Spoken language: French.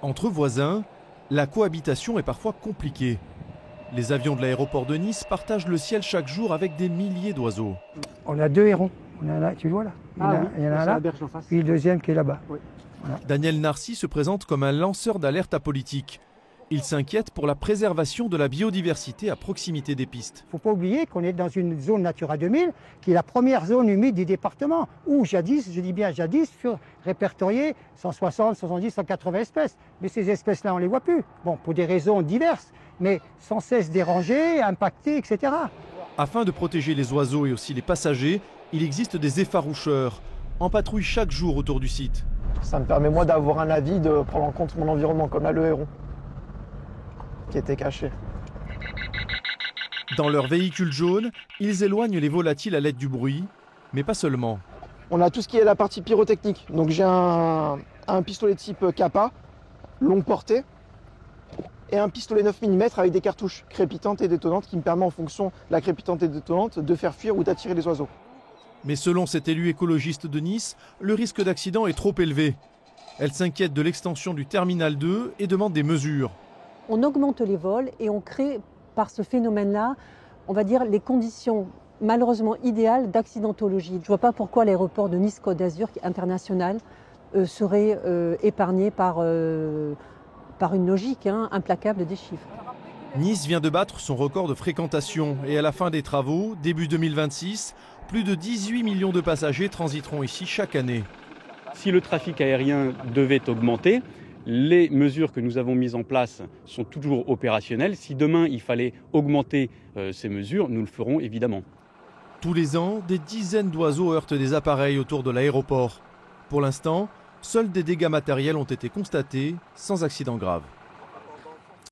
Entre voisins, la cohabitation est parfois compliquée. Les avions de l'aéroport de Nice partagent le ciel chaque jour avec des milliers d'oiseaux. On a 2 hérons. On en a, tu le vois là. Il y en a là, puis le deuxième qui est là-bas. Oui. Voilà. Daniel Narcy se présente comme un lanceur d'alerte apolitique. Il s'inquiète pour la préservation de la biodiversité à proximité des pistes. Il ne faut pas oublier qu'on est dans une zone Natura 2000 qui est la première zone humide du département où jadis, je dis bien jadis, furent répertoriées 160, 170, 180 espèces. Mais ces espèces-là, on ne les voit plus. Bon, pour des raisons diverses, mais sans cesse dérangées, impactées, etc. Afin de protéger les oiseaux et aussi les passagers, il existe des effaroucheurs en patrouille chaque jour autour du site. Ça me permet moi d'avoir un avis, de prendre en compte mon environnement, comme là le héron qui était caché. Dans leur véhicule jaune, ils éloignent les volatiles à l'aide du bruit, mais pas seulement. On a tout ce qui est la partie pyrotechnique. Donc j'ai un pistolet type Kappa, longue portée, et un pistolet 9 mm avec des cartouches crépitantes et détonantes qui me permet en fonction de la crépitante et détonante de faire fuir ou d'attirer les oiseaux. Mais selon cet élu écologiste de Nice, le risque d'accident est trop élevé. Elle s'inquiète de l'extension du terminal 2 et demande des mesures. On augmente les vols et on crée par ce phénomène-là, on va dire, les conditions malheureusement idéales d'accidentologie. Je ne vois pas pourquoi l'aéroport de Nice-Côte d'Azur international serait épargné par une logique implacable des chiffres. Nice vient de battre son record de fréquentation et à la fin des travaux, début 2026, plus de 18 millions de passagers transiteront ici chaque année. Si le trafic aérien devait augmenter, les mesures que nous avons mises en place sont toujours opérationnelles. Si demain il fallait augmenter ces mesures, nous le ferons évidemment. Tous les ans, des dizaines d'oiseaux heurtent des appareils autour de l'aéroport. Pour l'instant, seuls des dégâts matériels ont été constatés, sans accident grave.